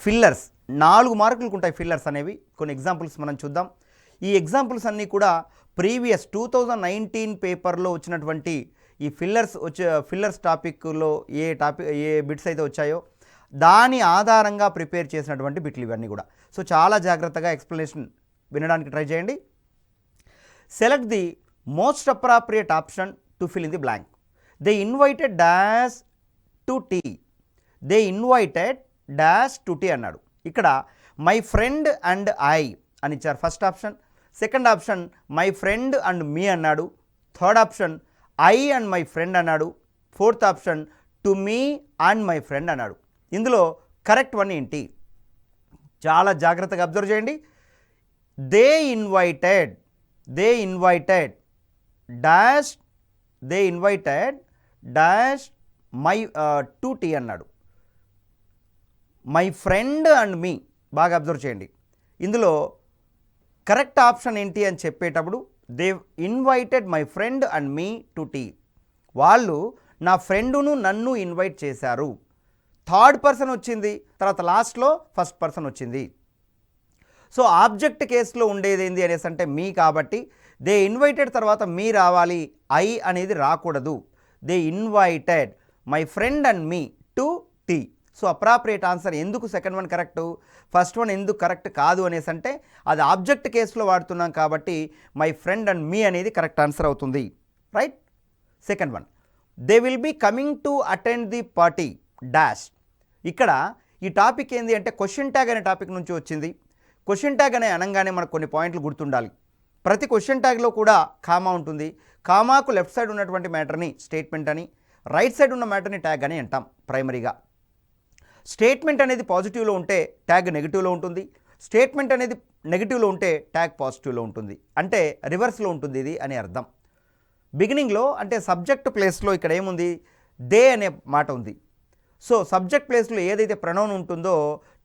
Fillers 4 మార్కులకు ఉంటాయి. Fillers అనేవి కొన్ని ఎగ్జాంపుల్స్ మనం చూద్దాం. ఈ ఎగ్జాంపుల్స్ అన్నీ కూడా ప్రీవియస్ 2019 పేపర్లో వచ్చినటువంటి ఈ ఫిల్లర్స్ టాపిక్లో ఏ బిట్స్ అయితే వచ్చాయో దాని ఆధారంగా ప్రిపేర్ చేసినటువంటి బిట్లు ఇవన్నీ కూడా. సో చాలా జాగ్రత్తగా ఎక్స్ప్లెనేషన్ వినడానికి ట్రై చేయండి. Select the most appropriate option to fill in the blank. They invited dash to tea. They invited dash to tea అన్నాడు. ఇక్కడ మై ఫ్రెండ్ అండ్ ఐ అని ఇచ్చారు first option. Second option my friend and me అన్నాడు. Third option I and my friend అన్నాడు. Fourth option to me and my friend అన్నాడు. ఇందులో correct one ఏంటి? చాలా జాగ్రత్తగా అబ్జర్వ్ చేయండి. They invited dash my to tea అన్నాడు. మై ఫ్రెండ్ అండ్ మీ బాగా అబ్జర్వ్ చేయండి. ఇందులో కరెక్ట్ ఆప్షన్ ఏంటి అని చెప్పేటప్పుడు they invited my friend and me to tea. వాళ్ళు నా ఫ్రెండును నన్ను ఇన్వైట్ చేశారు. థర్డ్ పర్సన్ వచ్చింది, తర్వాత లాస్ట్లో ఫస్ట్ పర్సన్ వచ్చింది. సో ఆబ్జెక్ట్ కేసులో ఉండేది ఏంది అనేసి అంటే మీ, కాబట్టి దే ఇన్వైటెడ్ తర్వాత మీ రావాలి, ఐ అనేది రాకూడదు. They invited my friend and me to tea. So appropriate answer ఎందుకు second one correct, first one ఎందుకు కరెక్ట్ కాదు అనేసి అంటే అది ఆబ్జెక్ట్ కేసులో వాడుతున్నాం కాబట్టి మై ఫ్రెండ్ అండ్ మీ అనేది కరెక్ట్ ఆన్సర్ అవుతుంది. Right. Second one, they will be coming to attend the party dash. ఇక్కడ ఈ టాపిక్ ఏంది అంటే క్వశ్చన్ ట్యాగ్ అనే టాపిక్ నుంచి వచ్చింది. క్వశ్చన్ ట్యాగ్ అనే అనగానే మనకు కొన్ని పాయింట్లు గుర్తుండాలి. ప్రతి క్వశ్చన్ ట్యాగ్లో కూడా కామా ఉంటుంది. కామాకు లెఫ్ట్ సైడ్ ఉన్నటువంటి మ్యాటర్ని స్టేట్మెంట్ అని, రైట్ సైడ్ ఉన్న మ్యాటర్ని ట్యాగ్ అని అంటాం ప్రైమరీగా. స్టేట్మెంట్ అనేది పాజిటివ్లో ఉంటే ట్యాగ్ నెగిటివ్లో ఉంటుంది. స్టేట్మెంట్ అనేది నెగిటివ్లో ఉంటే ట్యాగ్ పాజిటివ్లో ఉంటుంది. అంటే రివర్స్లో ఉంటుంది ఇది అని అర్థం. బిగినింగ్లో అంటే సబ్జెక్ట్ ప్లేస్లో ఇక్కడ ఏముంది, దే అనే మాట ఉంది. సో సబ్జెక్ట్ ప్లేస్లో ఏదైతే ప్రొనౌన్ ఉంటుందో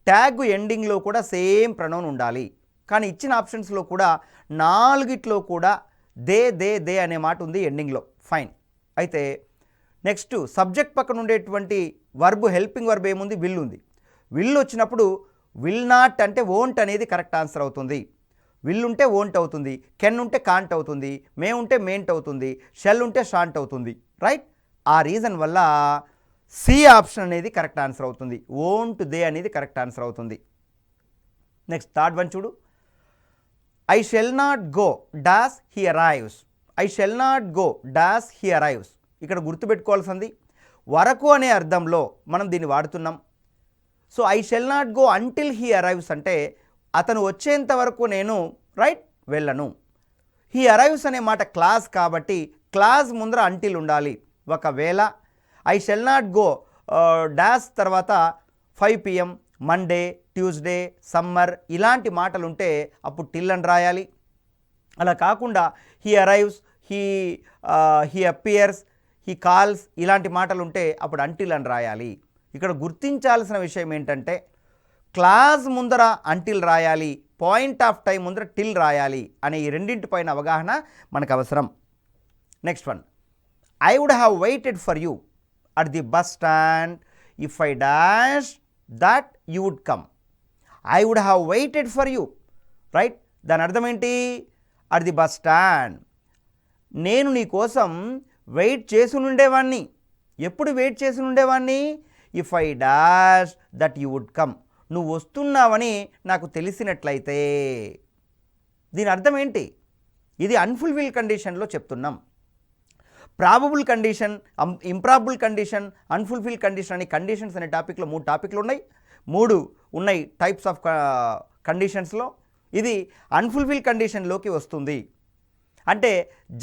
ట్యాగ్ ఎండింగ్లో కూడా సేమ్ ప్రొనౌన్ ఉండాలి. కానీ ఇచ్చిన ఆప్షన్స్లో కూడా 4 కూడా దే అనే మాట ఉంది ఎండింగ్లో. ఫైన్. అయితే నెక్స్ట్ సబ్జెక్ట్ పక్కన ఉండేటువంటి వర్బ్, హెల్పింగ్ వర్బ్ ఏముంది, విల్ ఉంది. విల్ వచ్చినప్పుడు విల్ నాట్ అంటే వోంట్ అనేది కరెక్ట్ ఆన్సర్ అవుతుంది. విల్ ఉంటే వోంట్ అవుతుంది, కెన్ ఉంటే కాంట్ అవుతుంది, మే ఉంటే మేంట్ అవుతుంది, షెల్ ఉంటే షాంట్ అవుతుంది. రైట్. ఆ రీజన్ వల్ల సి ఆప్షన్ అనేది కరెక్ట్ ఆన్సర్ అవుతుంది. వోంట్ దే అనేది కరెక్ట్ ఆన్సర్ అవుతుంది. నెక్స్ట్ థర్డ్ వన్ చూడు. I shall not go dash he arrives. I shall not go dash he arrives. ఇక్కడ గుర్తుపెట్టుకోవాల్సింది వరకు అనే అర్థంలో మనం దీన్ని వాడుతున్నాం. So I shall not go until he arrives అంటే అతను వచ్చేంత వరకు నేను వెళ్ళను. హీ అరైవ్స్ అనే మాట క్లాజ్ కాబట్టి క్లాజ్ ముందర అంటిల్ ఉండాలి. ఒకవేళ I shall not go dash తర్వాత 5 PM, మండే, ట్యూస్డే, సమ్మర్ ఇలాంటి మాటలు ఉంటే అప్పుడు టిల్ అని రాయాలి. అలా కాకుండా he arrives, he appears, he calls ఇలాంటి మాటలు ఉంటే అప్పుడు అంటిల్ అని రాయాలి. ఇక్కడ గుర్తించాల్సిన విషయం ఏంటంటే క్లాజ్ ముందర అంటిల్ రాయాలి, పాయింట్ ఆఫ్ టైం ముందర టిల్ రాయాలి అనే ఈ రెండింటిపైన అవగాహన మనకు అవసరం. Next one, I would have waited for you at the bus stand if I dash that you would come. I would have waited for you. Right. దాని అర్థం ఏంటి? అట్ ది బస్ స్టాండ్ నేను నీ కోసం వెయిట్ చేసి ఉండేవాడిని. ఎప్పుడు wait చేసి ఉండేవాడిని? If I dash that you would come. నువ్వు వస్తున్నావని నాకు తెలిసినట్లయితే. దీని అర్థం ఏంటి? ఇది అన్ఫుల్ఫిల్ కండిషన్లో చెప్తున్నాం. Probable condition, improbable condition, unfulfil condition అనే కండిషన్స్ అనే టాపిక్లో 3 టాపిక్లు ఉన్నాయి. 3 ఉన్నాయి టైప్స్ ఆఫ్ కండిషన్స్లో. ఇది అన్ఫుల్ఫిల్ కండిషన్లోకి వస్తుంది. అంటే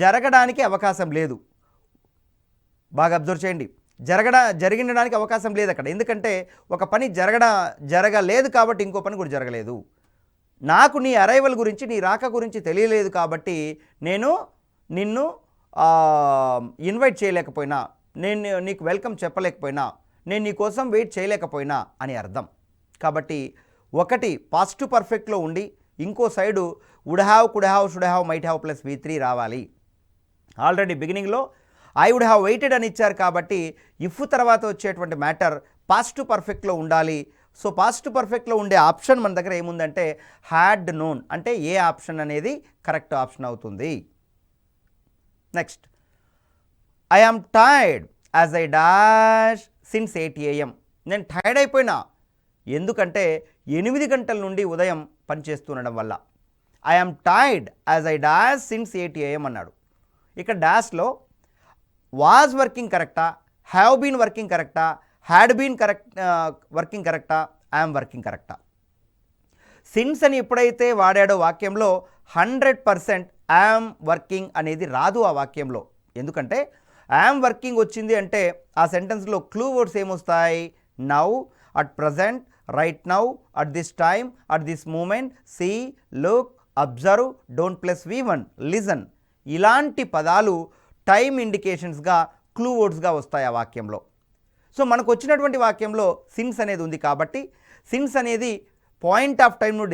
జరగడానికి అవకాశం లేదు. బాగా అబ్జర్వ్ చేయండి. జరిగించడానికి అవకాశం లేదు అక్కడ. ఎందుకంటే ఒక పని జరగలేదు కాబట్టి ఇంకో పని కూడా జరగలేదు. నాకు నీ అరైవల్ గురించి, నీ రాక గురించి తెలియలేదు కాబట్టి నేను నిన్ను ఇన్వైట్ చేయలేకపోయినా, నేను నీకు వెల్కమ్ చెప్పలేకపోయినా, నేను నీ కోసం వెయిట్ చేయలేకపోయినా అని అర్థం. కాబట్టి ఒకటి పాజిటివ్ పర్ఫెక్ట్లో ఉండి ఇంకో side would have, could have, should have, might have plus V3 రావాలి. ఆల్రెడీ బిగినింగ్లో ఐ వుడ్ హ్యావ్ వెయిటెడ్ అని ఇచ్చారు కాబట్టి ఇఫ్ తర్వాత వచ్చేటువంటి మ్యాటర్ పాజిటివ్ పర్ఫెక్ట్లో ఉండాలి. సో పాస్ట్ పర్ఫెక్ట్లో ఉండే ఆప్షన్ మన దగ్గర ఏముందంటే హ్యాడ్ నోన్, అంటే ఏ ఆప్షన్ అనేది కరెక్ట్ ఆప్షన్ అవుతుంది. Next, I am tired as I dash since 8 AM. నేను టైర్డ్ అయిపోయినా, ఎందుకంటే 8 గంటల నుండి ఉదయం పనిచేస్తుండడం వల్ల. I am tired as I dash since 8 AM అన్నాడు. ఇక్కడ డాష్లో వాజ్ వర్కింగ్ కరెక్టా, హ్యావ్ బీన్ వర్కింగ్ కరెక్టా, హ్యాడ్ బీన్ వర్కింగ్ కరెక్టా, ఐఎమ్ వర్కింగ్ కరెక్టా? సిన్స్ అని ఎప్పుడైతే వాడాడో వాక్యంలో 100% ఐఎమ్ వర్కింగ్ అనేది రాదు ఆ వాక్యంలో. ఎందుకంటే ఐఎమ్ వర్కింగ్ వచ్చింది అంటే ఆ సెంటెన్స్లో క్లూ వర్డ్స్ ఏమొస్తాయి? Now, at present, right now, at this time, at this moment, see, look, observe, don't plus V1, listen, ఇలాంటి పదాలు టైమ్ ఇండికేషన్స్గా క్లూ వర్డ్స్గా వస్తాయి ఆ వాక్యంలో. సో మనకు వచ్చినటువంటి వాక్యంలో సిన్స్ అనేది ఉంది కాబట్టి సిన్స్ అనేది పాయింట్ ఆఫ్ టైంను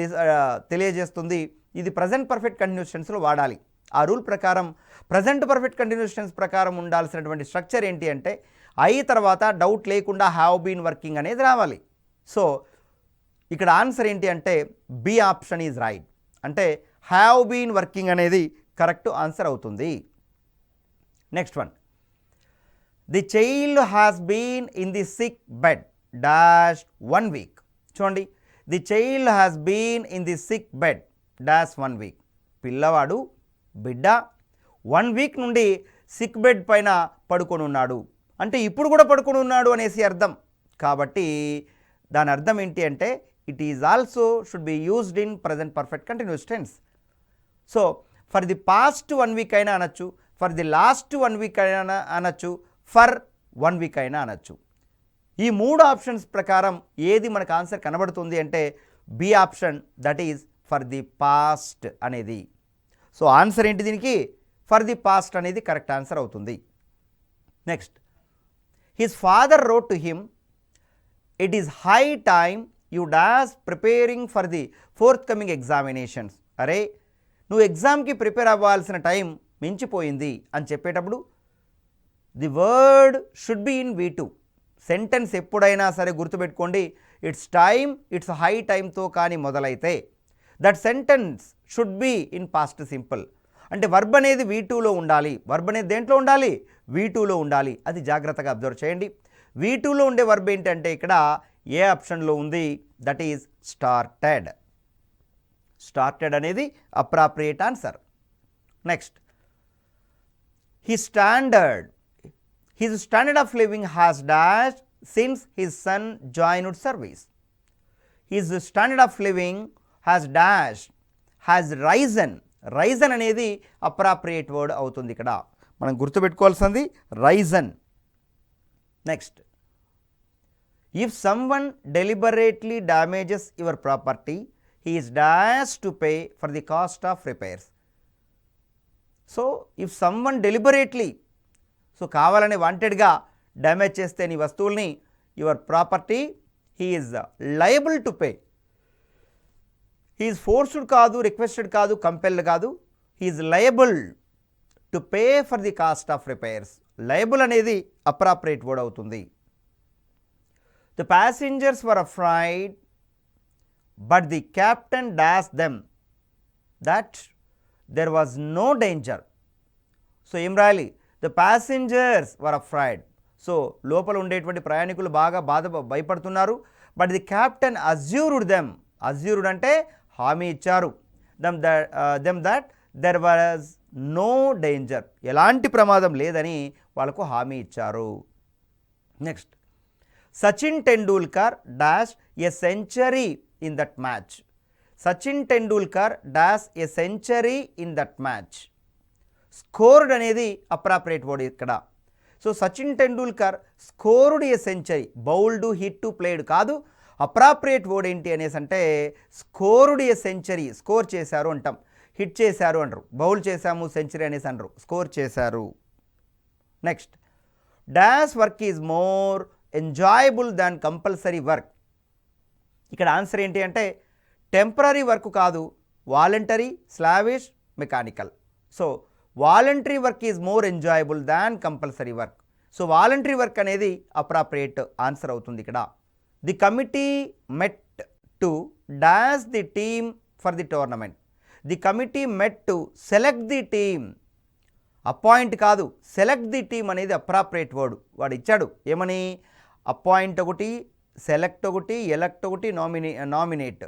తెలియజేస్తుంది. ఇది ప్రజెంట్ పర్ఫెక్ట్ కంటిన్యూస్ టెన్స్లో వాడాలి. ఆ రూల్ ప్రకారం ప్రజెంట్ పర్ఫెక్ట్ కంటిన్యూస్ టెన్స్ ప్రకారం ఉండాల్సినటువంటి స్ట్రక్చర్ ఏంటి అంటే ఐ తర్వాత డౌట్ లేకుండా హ్యావ్ బీన్ వర్కింగ్ అనేది రావాలి. సో ఇక్కడ ఆన్సర్ ఏంటి అంటే బి ఆప్షన్ ఈజ్ రైట్, అంటే హ్యావ్ బీన్ వర్కింగ్ అనేది కరెక్ట్ ఆన్సర్ అవుతుంది. Next one, the child has been in the sick bed dash 1 week. చూడండి, the child has been in the sick bed dash 1 week. పిల్లవాడు, బిడ్డ 1 week నుండి sick bed పైన పడుకొని ఉన్నాడు, అంటే ఇప్పుడు కూడా పడుకొని ఉన్నాడు అనేసి అర్థం. కాబట్టి దాని అర్థం ఏంటి అంటే it is also should be used in present perfect continuous tense. So for the past 1 week అయినా అనొచ్చు, ఫర్ ది లాస్ట్ 1 week అయినా అనొచ్చు, ఫర్ 1 week అయినా అనొచ్చు. ఈ 3 ఆప్షన్స్ ప్రకారం ఏది మనకు ఆన్సర్ కనబడుతుంది అంటే B option, that is for the past అనేది. సో ఆన్సర్ ఏంటి దీనికి? ఫర్ ది పాస్ట్ అనేది కరెక్ట్ ఆన్సర్ అవుతుంది. Next, his father wrote to him, it is high time you dash preparing for the forthcoming examinations. అరే నువ్వు ఎగ్జామ్కి prepare అవ్వాల్సిన time మించిపోయింది అని చెప్పేటప్పుడు the word should be in V2. Sentence ఎప్పుడైనా సరే గుర్తుపెట్టుకోండి, ఇట్స్ టైమ్, ఇట్స్ హై టైమ్తో కానీ మొదలైతే that sentence should be in past simple. అంటే వర్బ్ అనేది V2లో ఉండాలి. వర్బ్ అనేది దేంట్లో ఉండాలి? V2లో ఉండాలి. అది జాగ్రత్తగా అబ్జర్వ్ చేయండి. V2లో ఉండే వర్బ్ ఏంటంటే ఇక్కడ ఏ ఆప్షన్లో ఉంది? That is started. స్టార్టెడ్ అనేది appropriate answer. Next, his standard of living has dash since his son joined service. His standard of living has dash has Ryzen. Ryzen అనేది అప్రాప్రియేట్ వర్డ్ అవుతుంది. ఇక్కడ మనం గుర్తుపెట్టుకోవాల్సింది Ryzen. Next, if someone deliberately damages your property he is dash to pay for the cost of repairs. So if someone deliberately, so కావాలని వాంటెడ్గా damage చేస్తే నీ వస్తువుల్ని, your property, he is liable to pay. He is forced కాదు, requested కాదు, compelled కాదు, he is liable to pay for the cost of repairs. Liable అనేది appropriate word అవుతుంది. The passengers were afraid but the captain dash them that there was no danger. So ఏం రాయాలి? The passengers were afraid. So లోపల ఉండేటువంటి ప్రయాణికులు బాగా భయపడుతున్నారు. But the captain assured them. Assured అంటే హామీ ఇచ్చారు. Them that there was no danger, ఎలాంటి ప్రమాదం లేదని వాళ్ళకు హామీ ఇచ్చారు. Next, Sachin Tendulkar dash a century in that match. Sachin Tendulkar dash a century in that match. Scored అనేది అప్రాప్రియేట్ వర్డ్ ఇక్కడ. So Sachin Tendulkar scored a century. Bowled, hit, played కాదు. అప్రాప్రియేట్ వర్డ్ ఏంటి అనేసి అంటే స్కోర్డ్ ఏ సెంచరీ. స్కోర్ చేశారు అంటాం, హిట్ చేశారు అంటారు. బౌల్ చేశాము, సెంచరీ అనేసి అంటారు, స్కోర్ చేశారు. Next, dash work is more enjoyable than compulsory work. ఇక్కడ ఆన్సర్ ఏంటి అంటే టెంపరీ వర్క్ కాదు, voluntary, slavish, mechanical. So voluntary work is more enjoyable than compulsory work. So voluntary work అనేది అప్రాప్రియేట్ ఆన్సర్ అవుతుంది ఇక్కడ. The committee met to dash the team for the tournament. The committee met to select the team. Appoint కాదు, select the team అనేది appropriate word. వాడు ఇచ్చాడు ఏమని, appoint ఒకటి, select ఒకటి, ఎలెక్ట్ ఒకటి, నామినేట్.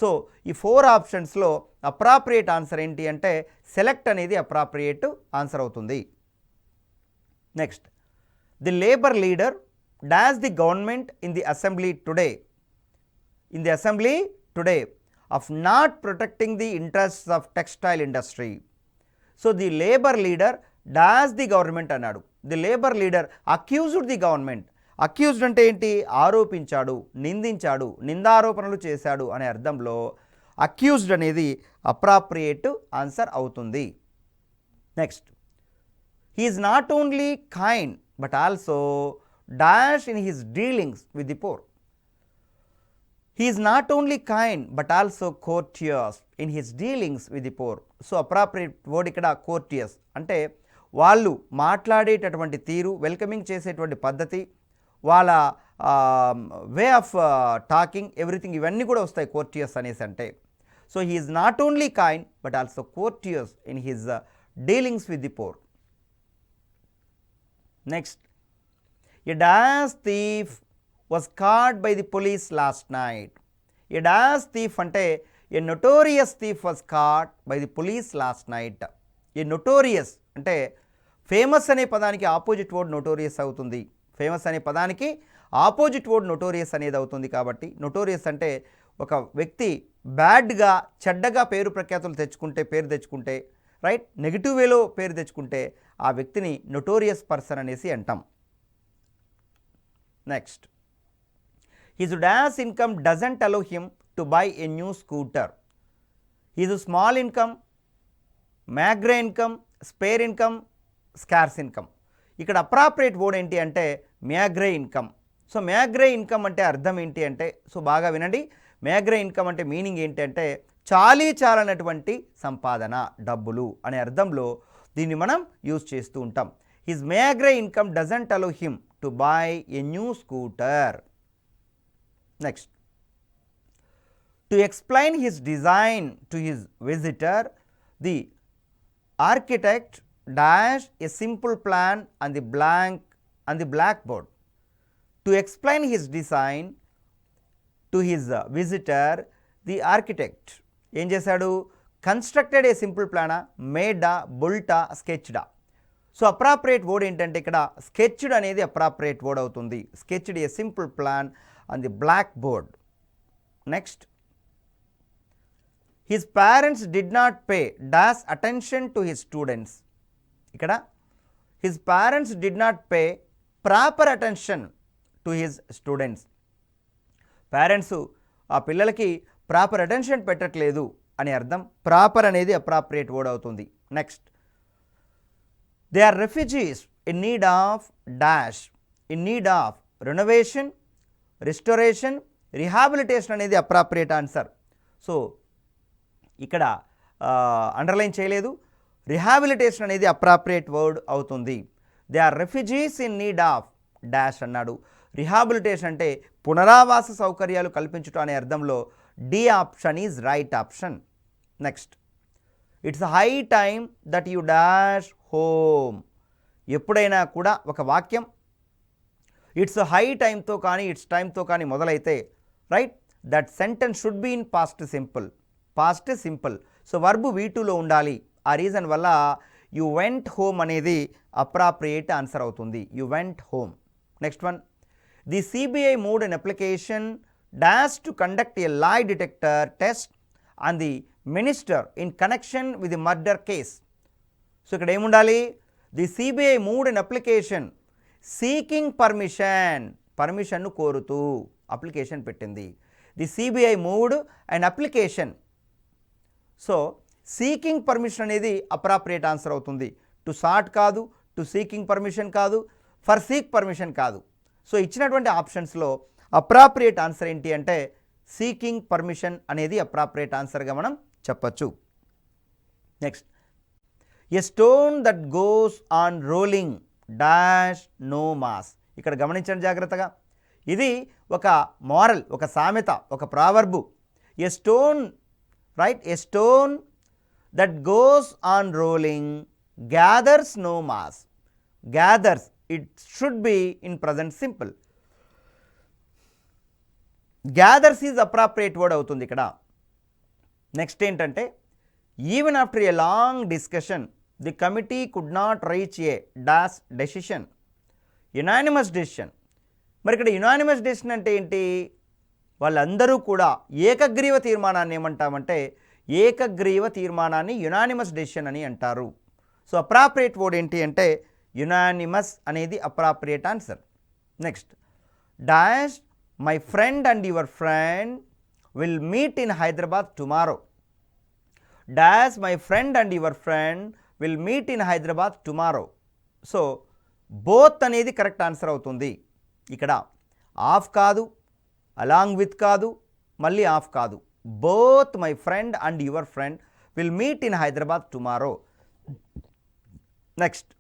సో ఈ 4 ఆప్షన్స్లో అప్రాప్రియేట్ ఆన్సర్ ఏంటి అంటే సెలెక్ట్ అనేది అప్రాప్రియేట్ ఆన్సర్ అవుతుంది. Next, the labour leader dash the government in the assembly today. In the assembly today of not protecting the interests of textile industry. So the labour leader dash the government అన్నాడు. The labour leader accused the government. Accused అంటే ఏంటి, ఆరోపించాడు, నిందించాడు, నిందారోపణలు చేశాడు అనే అర్థంలో accused అనేది appropriate answer అవుతుంది. Next, he is not only kind but also dash in his dealings with the poor. He is not only kind but also courteous in his dealings with the poor. So appropriate word ఇక్కడ courteous అంటే వాళ్ళు మాట్లాడేటటువంటి తీరు, welcoming చేసేటువంటి పద్ధతి, వాళ్ళ way of talking, everything ఇవన్నీ కూడా వస్తాయి కోర్టియస్ అనేసి అంటే. So he is not only kind but also courteous in his dealings with the poor. Next, a dash thief was caught by the police last night. A dash thief అంటే a notorious thief was caught by the police last night. A notorious అంటే famous అనే పదానికి opposite word notorious అవుతుంది. Famous అనే పదానికి opposite word notorious అనేది అవుతుంది. కాబట్టి నొటోరియస్ అంటే ఒక వ్యక్తి బ్యాడ్గా, చెడ్డగా పేరు ప్రఖ్యాతులు తెచ్చుకుంటే రైట్, నెగిటివ్ వేలో పేరు తెచ్చుకుంటే ఆ వ్యక్తిని నొటోరియస్ పర్సన్ అనేసి అంటాం. Next, his dash income doesn't allow him to buy a new scooter. His small income, meagre income, spare income, scarce income. ఇక్కడ అప్రాప్రియేట్ వర్డ్ ఏంటి అంటే meagre income. So meagre income అంటే అర్థం ఏంటి అంటే, సో బాగా వినండి, మ్యాగ్రే ఇన్కమ్ అంటే మీనింగ్ ఏంటి అంటే చాలనటువంటి సంపాదన, డబ్బులు అనే అర్థంలో దీన్ని మనం యూజ్ చేస్తూ ఉంటాం. His meagre income doesn't allow him to buy a new scooter. Next, to explain his design to his visitor, the architect dash a simple plan on the blackboard. To explain his design to his visitor, the architect ఏం చేశాడు, constructed a simple ప్లానా, మేడా, బుల్టా, స్కెచ్డా. So appropriate word ఏంటంటే ఇక్కడ sketched అనేది appropriate word అవుతుంది. Sketched a simple plan on the blackboard. Next, his parents did not pay dash attention to his students. ఇక్కడ his parents did not pay proper attention to his students. Parents ఆ పిల్లలకి proper attention పెట్టట్లేదు అని అర్థం. Proper అనేది appropriate word అవుతుంది. Next, they are refugees in need of dash, in need of renovation, restoration, rehabilitation అనేది appropriate answer. So ఇక్కడ underline చేయలేదు, రిహాబిలిటేషన్ అనేది అప్రాప్రియేట్ వర్డ్ అవుతుంది. They are refugees in need of dash అన్నాడు. Rehabilitation అంటే పునరావాస సౌకర్యాలు కల్పించుట అనే అర్థంలో D option is right option. Next, it's high time that you dash home. ఎప్పుడైనా కూడా ఒక వాక్యం ఇట్స్ హై టైంతో కానీ ఇట్స్ టైంతో కానీ మొదలైతే right, that sentence should be in past simple. Past simple. So verb V2లో ఉండాలి. ఆ రీజన్ వల్ల యు వెంట్ హోమ్ అనేది అప్రాప్రియేట్ ఆన్సర్ అవుతుంది. You went home. Next one, the CBI moved an application dash to conduct a lie detector test on the minister in connection with the murder case. So ఇక్కడ ఏముండాలి, the CBI moved an application seeking పర్మిషన్ను కోరుతూ application పెట్టింది. The CBI moved and application. So seeking permission అనేది appropriate answer అవుతుంది. To sought కాదు, to seeking permission కాదు, for seek permission కాదు. సో ఇచ్చినటువంటి ఆప్షన్స్లో అప్రాప్రియేట్ ఆన్సర్ ఏంటి అంటే సీకింగ్ పర్మిషన్ అనేది అప్రాప్రియేట్ ఆన్సర్గా మనం చెప్పచ్చు. Next, a stone that goes on rolling dash no moss. ఇక్కడ గమనించండి జాగ్రత్తగా, ఇది ఒక మోరల్, ఒక సామెత, ఒక proverb. A stone, right, a stone that goes on rolling gathers no moss. Gathers, it should be in present simple. Gathers is appropriate word అవుతుంది ఇక్కడ. నెక్స్ట్ ఏంటంటే, even after a long discussion the committee could not reach a dash decision. Unanimous decision. మరి ఇక్కడ unanimous decision అంటే ఏంటి? వాళ్ళందరూ కూడా ఏకగ్రీవ తీర్మానాన్ని ఏమంటామంటే, ఏకగ్రీవ తీర్మానాన్ని యునానిమస్ డెసిషన్ అని అంటారు. సో అప్రాప్రియేట్ వర్డ్ ఏంటి అంటే యునానిమస్ అనేది appropriate answer. Next, dash my friend and your friend will meet in Hyderabad tomorrow. Dash my friend and your friend will meet in Hyderabad tomorrow. So both అనేది correct answer అవుతుంది. ఇక్కడ of కాదు, along with కాదు, మళ్ళీ of కాదు. Both my friend and your friend will meet in Hyderabad tomorrow. Next,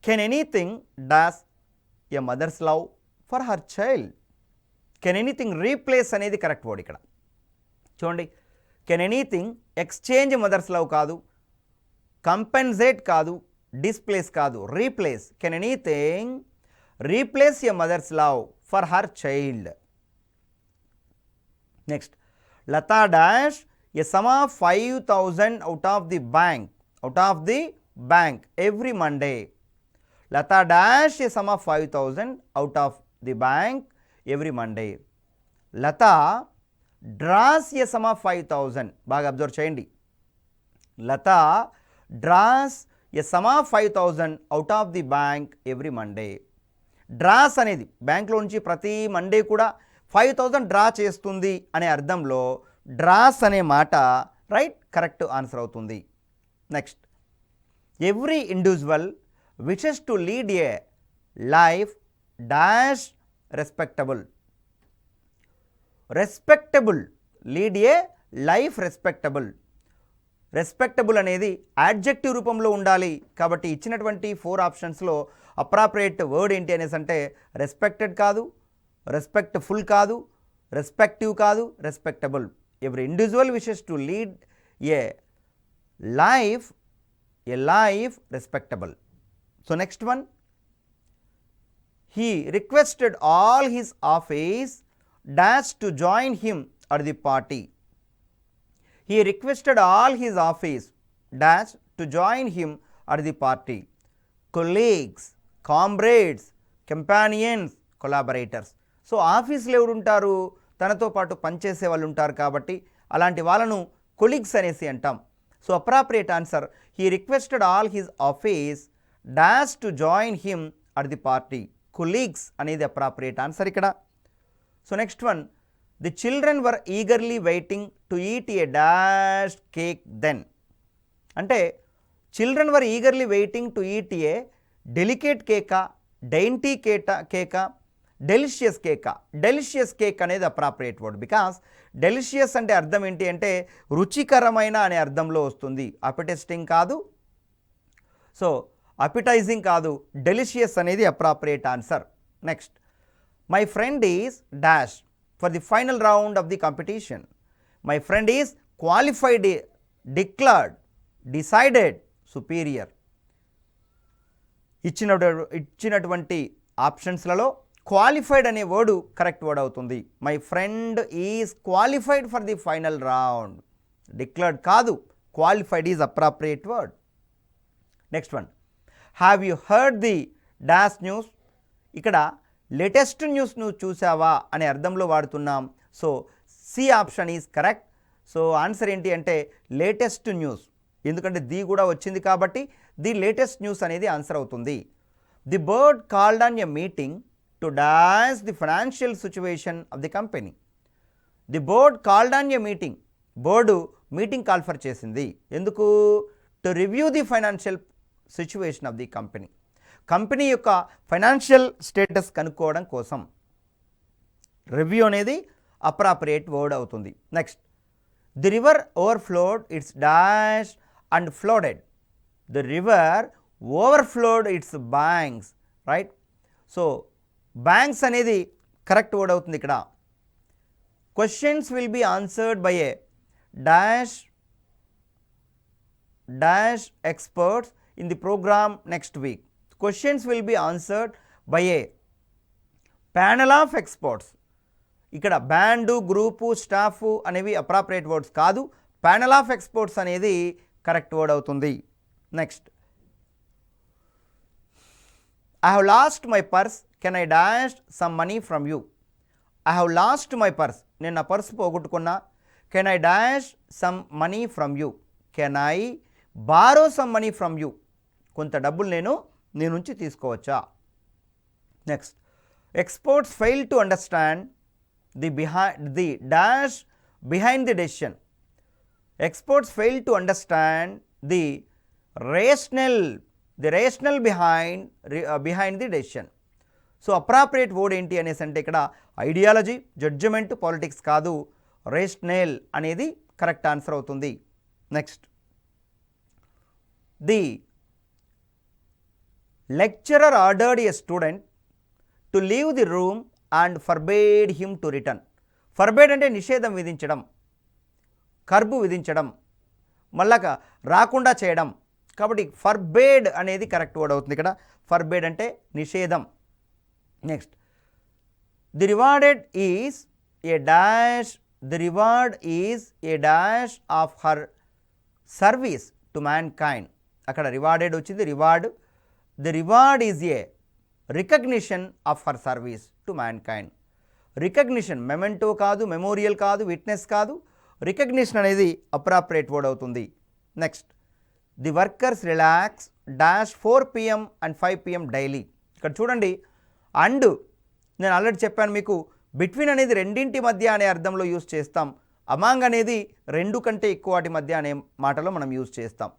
can anything dash a mother's love for her child. Can anything replace అనేది correct word ఇక్కడ. చూడండి, can anything exchange mother's love కాదు, compensate కాదు, displace కాదు, replace. Can anything replace a mother's love for her child. Next, Lata dash a sum of 5,000 out of the bank every Monday. Lata dash a sum of 5,000 out of the bank every Monday. Lata draws a sum of 5,000. బాగా observe చేయండి. Lata draws a sum of 5,000 out of the bank every Monday. Draws అనేది బ్యాంక్లో నుంచి ప్రతి Monday కూడా 5,000 draw చేస్తుంది అనే అర్థంలో డ్రాస్ అనే మాట రైట్ కరెక్ట్ ఆన్సర్ అవుతుంది. Next, every individual wishes to lead a life dash respectable. Respectable, lead a life respectable. Respectable అనేది యాడ్జెక్టివ్ రూపంలో ఉండాలి. కాబట్టి ఇచ్చినటువంటి 4 ఆప్షన్స్లో అప్రాప్రియేట్ వర్డ్ ఏంటి అనేసి అంటే రెస్పెక్టెడ్ కాదు, రెస్పెక్ట్ఫుల్ కాదు, రెస్పెక్టివ్ కాదు, respectable. Every individual wishes to lead a life respectable. So next one, he requested all his office dash to join him at the party. He requested all his office dash to join him at the party. Colleagues, comrades, companions, collaborators. So ఆఫీస్లో ఎవరు ఉంటారు? తనతో పాటు పనిచేసే వాళ్ళు ఉంటారు. కాబట్టి అలాంటి వాళ్ళను కొలీగ్స్ అనేసి అంటాం. So appropriate answer, he requested all his office dash to join him at the party. Colleagues అనేది అప్రాప్రియేట్ ఆన్సర్ ఇక్కడ. So next one, the children were eagerly waiting to eat a dash cake then. అంటే children were eagerly waiting to eat a delicate కేకా, dainty కేకా, delicious కేకా. Delicious cake అనేది appropriate word. Because delicious అంటే అర్థం ఏంటి అంటే రుచికరమైన అనే అర్థంలో వస్తుంది. అపెటైజింగ్ కాదు, సో అపిటైజింగ్ కాదు, డెలిషియస్ అనేది appropriate answer. Next, my friend is dash for the final round of the competition. My friend is qualified, declared, decided, superior. ఇచ్చినటువంటి ఆప్షన్స్లలో క్వాలిఫైడ్ అనే వర్డు కరెక్ట్ వర్డ్ అవుతుంది. My friend is qualified for the final round. Declared కాదు, qualified is appropriate word. Next one, have you heard the dash news. ఇక్కడ latest news నువ్వు చూసావా అనే అర్థంలో వాడుతున్నాం. So C option is correct. So answer ఏంటి అంటే లేటెస్ట్ న్యూస్. ఎందుకంటే ది కూడా వచ్చింది కాబట్టి ది లేటెస్ట్ న్యూస్ అనేది ఆన్సర్ అవుతుంది. The board called on a meeting to dash the financial situation of the company. The board called on a meeting. Board meeting call for చేసింది. ఎందుకు? To review the financial situation of the company. Company యొక్క financial status కనుక్కోవడం కోసం. Review అనేది appropriate word అవుతుంది. Next, the river overflowed its dash and flooded. The river overflowed it's banks. Right. So banks అనేది correct word అవుతుంది ఇక్కడ. Questions will be answered by a dash experts in the programme next week. Questions will be answered by a panel of experts. ఇక్కడ band, group, staff అనేవి appropriate words కాదు. Panel of experts అనేది correct word అవుతుంది. Next, I have lost my purse, can I dash some money from you. I have lost my purse, నేను నా purse పోగొట్టుకున్నా. Can I dash some money from you, can I borrow some money from you, కొంత డబ్బులు నీ నుంచి తీసుకోవచ్చా. Next, experts fail to understand the dash behind the decision. Experts fail to understand the rational behind the decision. So appropriate word ఏంటి అనేసి అంటే ఇక్కడ ideology, judgement, politics కాదు, రేషనల్ అనేది కరెక్ట్ ఆన్సర్ అవుతుంది. Next, the lecturer ordered a student to leave the room and forbade him to return. Forbade అంటే నిషేధం విధించడం, కర్బు విధించడం, మళ్ళా రాకుండా చేయడం. కాబట్టి ఫర్బేడ్ అనేది కరెక్ట్ వర్డ్ అవుతుంది ఇక్కడ. ఫర్బేడ్ అంటే నిషేధం. Next, the reward is a dash of her service to man kind. అక్కడ రివార్డెడ్ వచ్చింది, reward. The reward is a recognition of her service to man kind. Recognition, memento కాదు, మెమోరియల్ కాదు, విట్నెస్ కాదు, recognition అనేది అప్రాప్రియేట్ వర్డ్ అవుతుంది. Next, the workers relax dash 4 PM and 5 PM daily. ఇక్కడ చూడండి, and నేను ఆల్రెడీ చెప్పాను మీకు, బిట్వీన్ అనేది రెండింటి మధ్య అనే అర్థంలో యూజ్ చేస్తాం. అమాంగ్ అనేది రెండు కంటే ఎక్కువ వాటి మధ్య అనే మాటలో మనం యూజ్ చేస్తాం.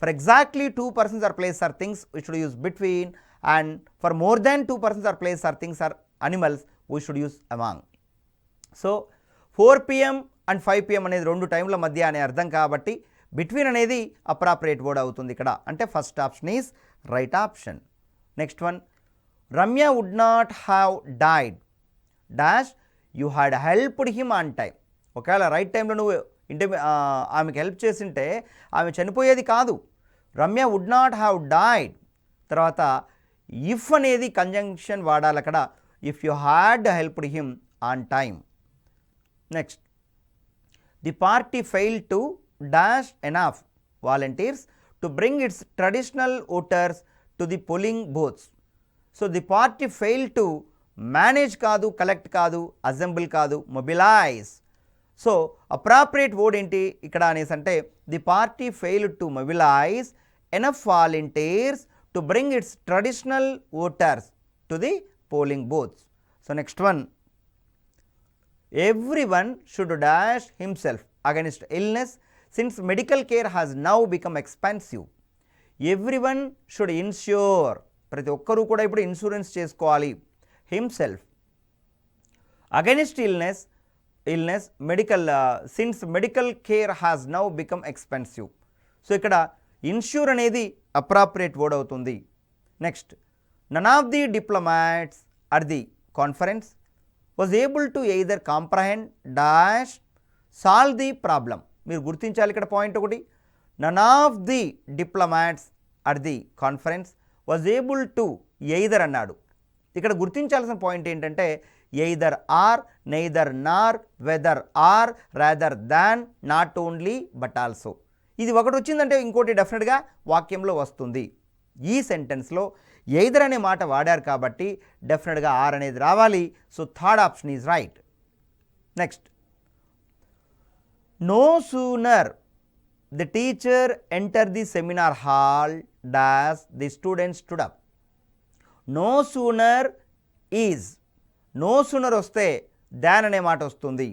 For exactly 2 persons or place or things we should use between, and for more than 2 persons or place or things or animals we should use among. So 4 PM and 5 PM అనేది రెండు టైంల మధ్య అనే అర్థం కాబట్టి between అనేది appropriate word అవుతుంది ఇక్కడ. అంటే first option is right option. Next one, Ramya would not have died dash you had helped him on time. ఒకవేళ రైట్ టైంలో నువ్వు ఆమెకు హెల్ప్ చేసింటే ఆమె చనిపోయేది కాదు. Ramya would not have died, తర్వాత ఇఫ్ అనేది కంజంక్షన్ వాడాలి అక్కడ. If you had helped him on time. Next, the party failed to dash enough volunteers to bring its traditional voters to the polling booths. So the party fail to manage కాదు, collect కాదు, assemble కాదు, mobilise. So appropriate word ఏంటి ఇక్కడ అనేసి అంటే the party failed to mobilise enough volunteers to bring its traditional voters to the polling booths. So next one, everyone should dash himself against illness since medical care has now become expensive. Everyone should insure, ప్రతి ఒక్కరూ కూడా ఇప్పుడు insurance చేసుకోవాలి. Himself against illness medical since medical care has now become expensive. So ఇక్కడ insure అనేది appropriate word అవుతుంది. Next, none of the diplomats at the conference was able to either comprehend dash solve the problem. మీరు గుర్తించాలి ఇక్కడ point ఒకటి, none of the diplomats at the conference was able to either అన్నాడు. ఇక్కడ గుర్తించాల్సిన point ఏంటంటే either or, neither nor, whether or, rather than, not only but also. ఇది ఒకటి వచ్చిందంటే ఇంకోటి డెఫినెట్గా వాక్యంలో వస్తుంది. ఈ సెంటెన్స్లో ఎయిదర్ అనే మాట వాడారు కాబట్టి డెఫినెట్గా ఆర్ అనేది రావాలి. So third option is right. Next, no sooner the teacher enter the seminar hall dash the student stood up. No sooner is, no sooner వస్తే దాన్ అనే మాట వస్తుంది.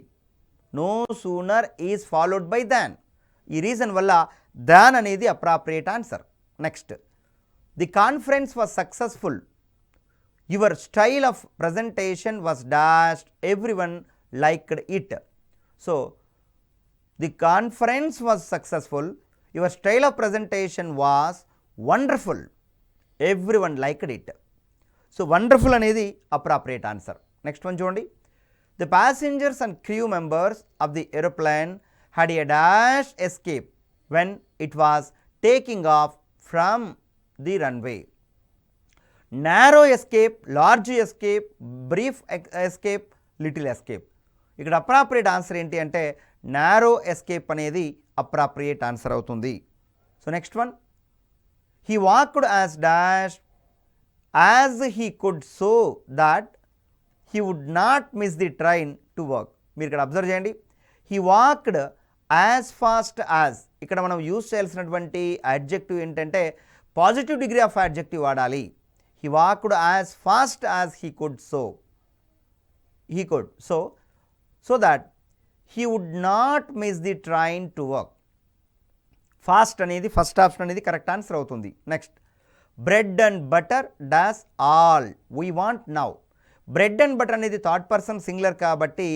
No sooner is followed by than. ఈ reason వల్ల than అనేది appropriate answer. Next, the conference was successful, your style of presentation was dashed, everyone liked it. So the conference was successful, your style of presentation was wonderful, everyone liked it. So wonderful అనేది appropriate answer. Next one చూడండి. The passengers and crew members of the aeroplane had a dash escape when it was taking off from the runway. Narrow escape, large escape, brief escape, little escape. ఇక్కడ appropriate answer ఏంటి అంటే narrow escape అనేది appropriate answer అవుతుంది. So next one, he walked as dash as he could so that he would not miss the train to work. మీరు ఇక్కడ observe చేయండి, he walked as fast as. ఇక్కడ మనం use చేయాల్సినటువంటి adjective ఏంటంటే positive degree of adjective వాడాలి. He walked as fast as he could so, he could so that he would not miss the train to work. Fast అనేది first option అనేది correct answer అవుతుంది. Next, bread and butter dash all we want now. Bread and butter అనేది third person singular కాబట్టి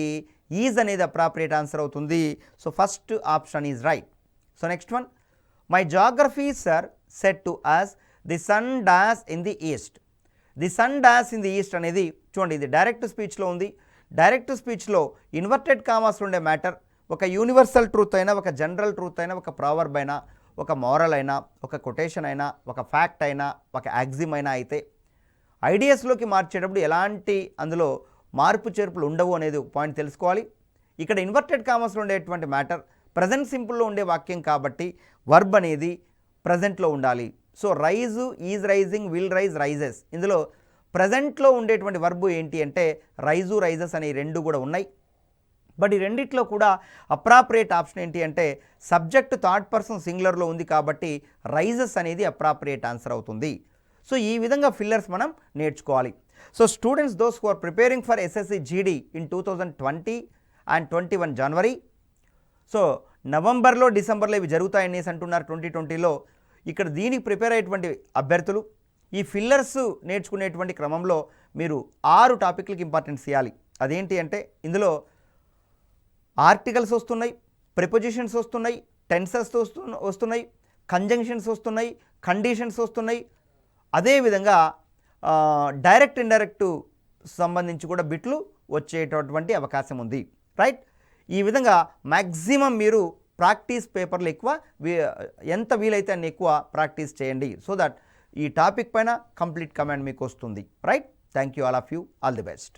is అనేది appropriate answer అవుతుంది. So first option is right. So next one, my geography sir said to us the sun dash in the east. The sun dash in the east అనేది చూడండి, ఇది direct స్పీచ్లో ఉంది. Direct స్పీచ్లో inverted కామాస్లో ఉండే matter ఒక universal truth అయినా, ఒక general truth అయినా, ఒక ప్రావర్బ్ అయినా, ఒక మోరల్ అయినా, ఒక కొటేషన్ అయినా, ఒక ఫ్యాక్ట్ అయినా, ఒక యాక్సిమ్ అయినా అయితే ఐడియాస్లోకి మార్చేటప్పుడు ఎలాంటి అందులో మార్పు చేర్పులు ఉండవు అనేది ఒక పాయింట్ తెలుసుకోవాలి. ఇక్కడ ఇన్వర్టెడ్ కామర్స్లో ఉండేటువంటి మ్యాటర్ ప్రజెంట్ సింపుల్లో ఉండే వాక్యం కాబట్టి వర్బ్ అనేది ప్రజెంట్లో ఉండాలి. So rise, is rising, will rise, rises. ఇందులో ప్రజెంట్లో ఉండేటువంటి వర్బు ఏంటి అంటే రైజు, రైజెస్ అనే రెండు కూడా ఉన్నాయి. బట్ ఈ రెండిట్లో కూడా అప్రాప్రియేట్ ఆప్షన్ ఏంటి అంటే సబ్జెక్ట్ థర్డ్ పర్సన్ సింగులర్లో ఉంది కాబట్టి రైజెస్ అనేది అప్రాప్రియేట్ ఆన్సర్ అవుతుంది. సో ఈ విధంగా ఫిల్లర్స్ మనం నేర్చుకోవాలి. So students those who are preparing for SSC GD in 2020 and 21 January. So నవంబర్లో, డిసెంబర్లో ఇవి జరుగుతాయనేసి అంటున్నారు 2020లో. ఇక్కడ దీనికి ప్రిపేర్ అయ్యేటువంటి అభ్యర్థులు ఈ ఫిల్లర్స్ నేర్చుకునేటువంటి క్రమంలో మీరు 6 టాపిక్లకి ఇంపార్టెన్స్ ఇవ్వాలి. అదేంటి అంటే ఇందులో ఆర్టికల్స్ వస్తున్నాయి, ప్రిపోజిషన్స్ వస్తున్నాయి, టెన్సెస్ వస్తున్నాయి, కంజంక్షన్స్ వస్తున్నాయి, కండిషన్స్ వస్తున్నాయి. అదేవిధంగా డైరెక్ట్ ఇండైరెక్ట్ సంబంధించి కూడా బిట్లు వచ్చేటటువంటి అవకాశం ఉంది. రైట్, ఈ విధంగా మ్యాక్సిమం మీరు ప్రాక్టీస్ పేపర్లు ఎక్కువ, ఎంత వీలైతే అన్ని ఎక్కువ ప్రాక్టీస్ చేయండి. సో దట్ ఈ టాపిక్ పైన కంప్లీట్ కమాండ్ మీకు వస్తుంది. Right, thank you all of you, all the best.